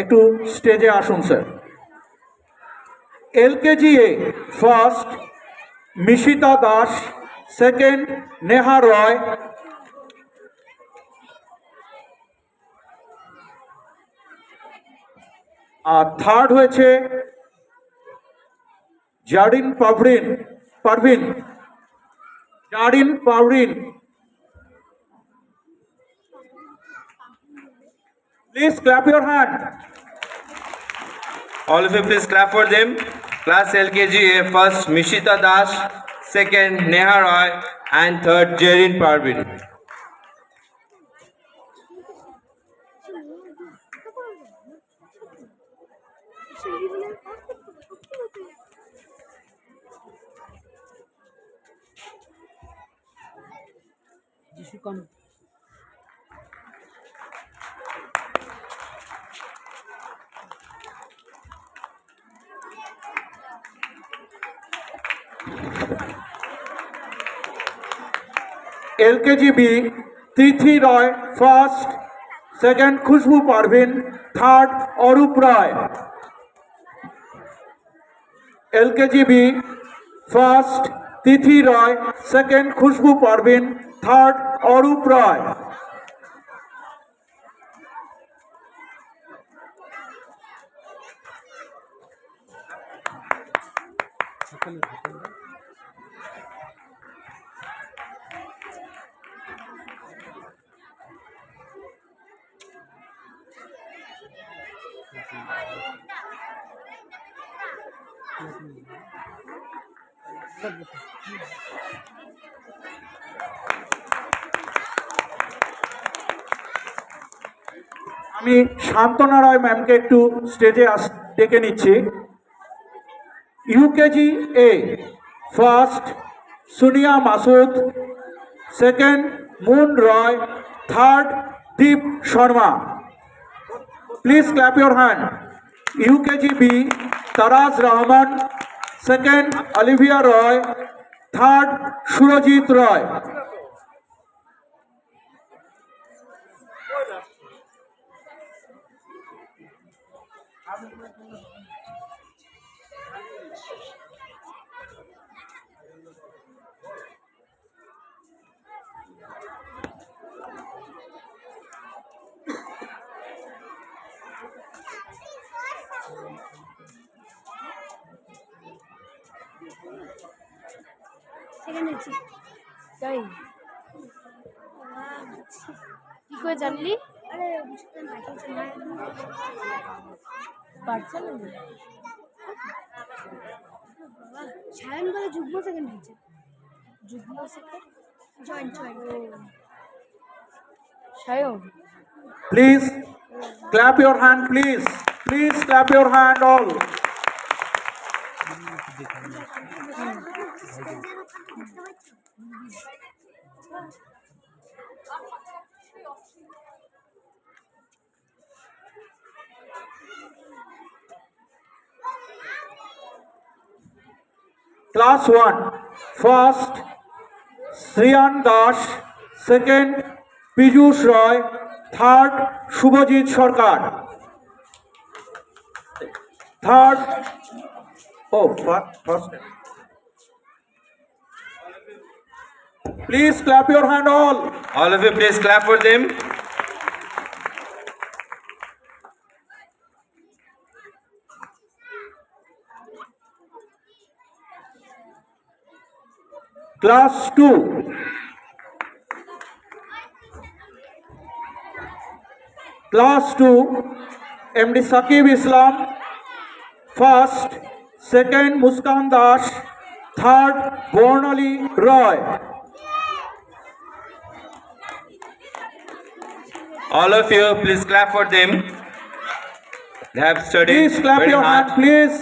একটু স্টেজে আসুন স্যার। এলকেজি এ ফার্স্ট মিশিতা দাস, সেকেন্ড নেহা রয়, আর থার্ড হয়েছে Zarin Parvin. Please clap your hand. All of you please clap for them. Class LKG A first Mishita Das, second Neha Roy and third Jerin Parvin. LKG B Tithi Roy first, second Khushbu Parvin, third Arup Roy. LKG B first Tithi Roy, second Khushbu Parvin, third Arup Roy. আমি শান্তনা রায় ম্যামকে একটু স্টেজে ডেকে নিচ্ছি। UKG A first Sunia Masud, second Moon Roy, third Deep Sharma. Please clap your hand. UKG B Taraj Rahman, second Olivia Roy, third Surajit Roy. কি করে জানলি? আরে সায়ন বলে যুগ্ম সেকেন্ড হয়েছে। যুগ্ম second joint Sayan. Please clap your hand, please. Please clap your hand all. Class 1 first Sriyan Das, second Piyush Roy, third Shubhajit Sarkar. Third, first. Please clap your hand all. All of you please clap for them. Class 2 MD Saqib Islam, first, second Muskan Das, third Bornali Roy. All of you please clap for them. They have studied Please clap very your hard. hand, please.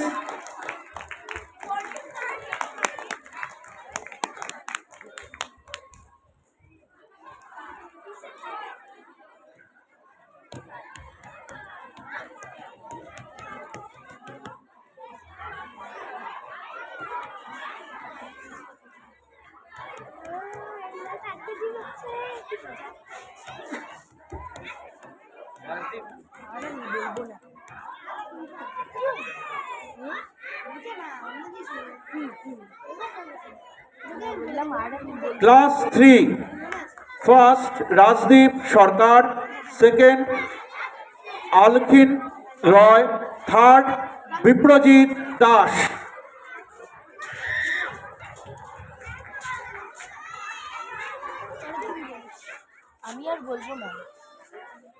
বললাম আর আমি বলবো। Class 3 first Rajdeep সরকার, second আলখিন রয়, third Biprajit Das. আমি আর বলবো না,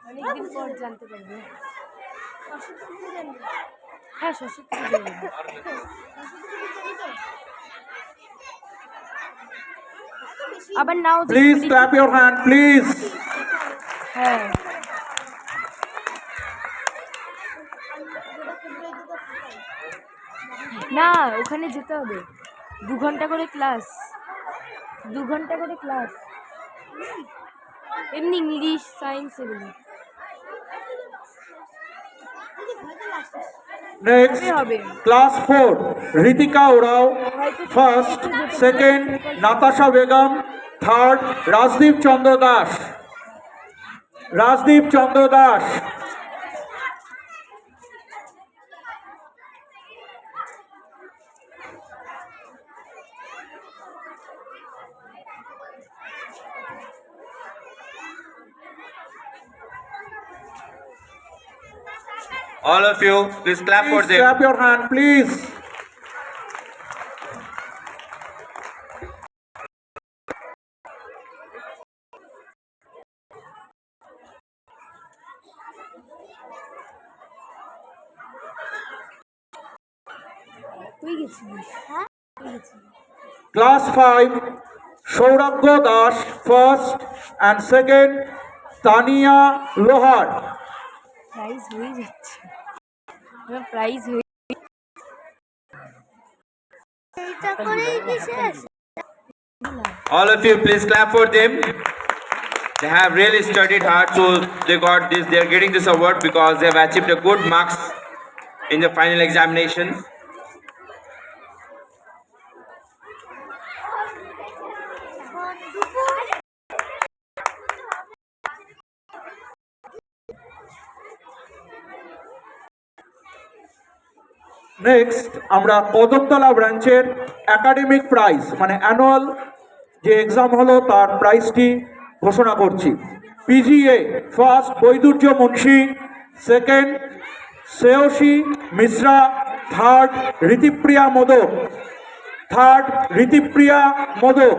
অনেকদিন পর জানতে পারবো। হ্যাঁ, সরস্বতী পুজো জানি। আবার নাও দেখি। Please clap your hand please. হ্যাঁ, না ওখানে যেতে হবে, 2 ঘন্টা করে ক্লাস, 2 ঘন্টা করে ক্লাস, এমনি ইংলিশ সায়েন্স এগুলো নেক্সট হবে। ক্লাস 4 ঋতিকা ওরাও, first second Natasha Begum, third Rajdeep Chandra Das. Rajdeep Chandra Das. All of you, please clap for Please them. clap your hand, please. তুই গেছিলিস? হ্যাঁ, তুই গেছিলিস। Class 5 Sourav Das, first and second Tania Lohar. Prize হয়ে যাচ্ছে, আমার প্রাইজ হয়ে এইটা করেই কি শেষ? All of you, please clap for them. They have really studied hard, so they got this. They are getting this award because they have achieved a good marks in the final examinations. Next আমরা কদমতলা ব্রাঞ্চের academic prize মানে annual যে exam হলো তার প্রাইজটি ঘোষণা করছি। PGA first Baidurya Munshi, second Shreyashi Mishra, third Ritipriya Modak. Third Ritipriya Modak.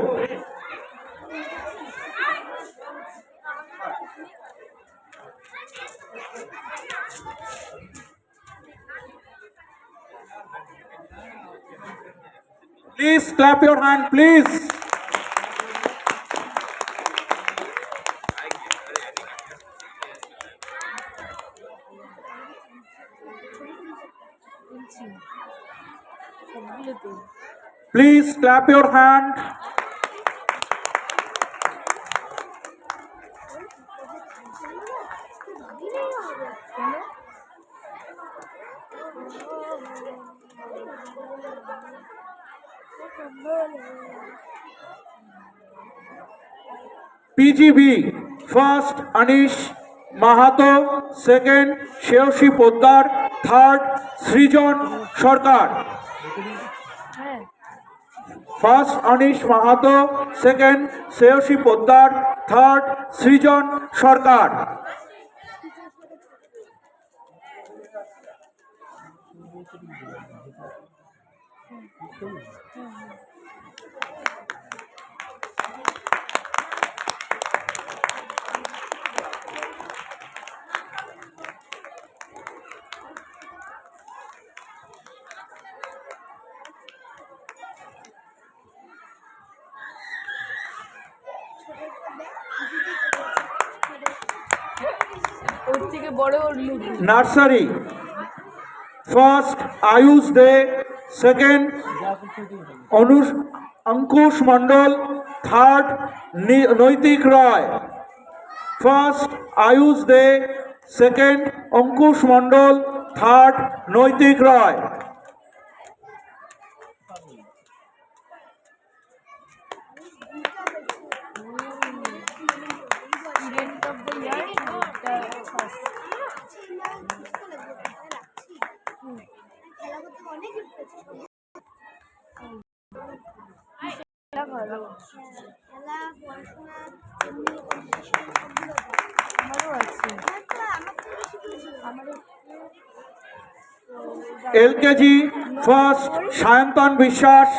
Please clap your hand, please. সবগুলোতে Please clap your hand. PGB first Anish Mahato, second Shreyashi Poddar, third Srijan Sarkar. হ্যাঁ, first Anish Mahato, second Shreyashi Poddar, third Srijan Sarkar. ওর থেকে বড় ওর look. Nursery first Ayush De, second Ankush Mondal, third Naitik Roy. First Ayush De, second Ankush Mondal, third Naitik Roy. Student of the year, এটা first. খেলা করো। খেলা পড়াশোনা এমনি competition সবগুলো হয়। আমারও আছে। আমার তো বেশি কিছু না। আমারও এলকেজি ফার্স্ট সায়ন্তন বিশ্বাস,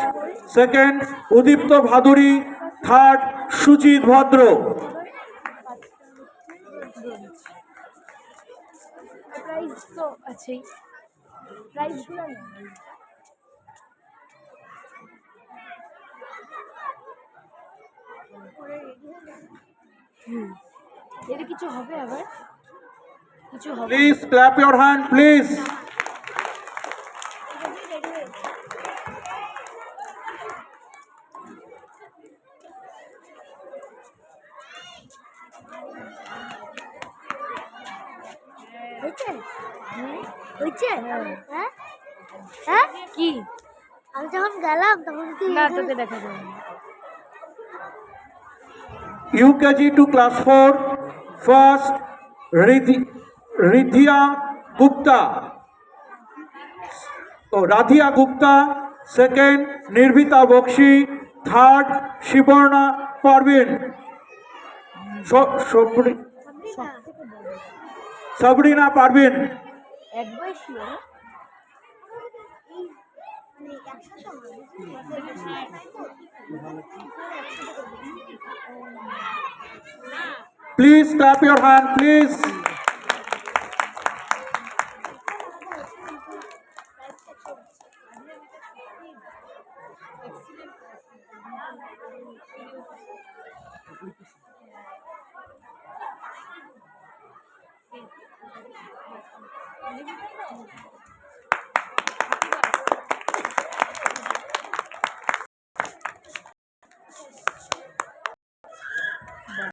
সেকেন্ড উদীপ্ত ভাদুরী, থার্ড সুজিত ভদ্র। প্রাইজ তো আছেই, প্রাইজগুলো নেই। এর কিছু হবে আবার, কিছু হবে? Please clap your hand please. হয়েছে? হয়েছে? হ্যাঁ? হ্যাঁ? কি আমি যখন গেলাম তখন কি না তোকে দেখা যাবে না। UKG to class 4 first Ridhiya Gupta, Radhiya Gupta, second Nirbhita Bakshi, third Shibarna Parveen. Sabrina Parveen. এক বয়সী ওরা? মানে একসাথে হবে। Please clap your hand please.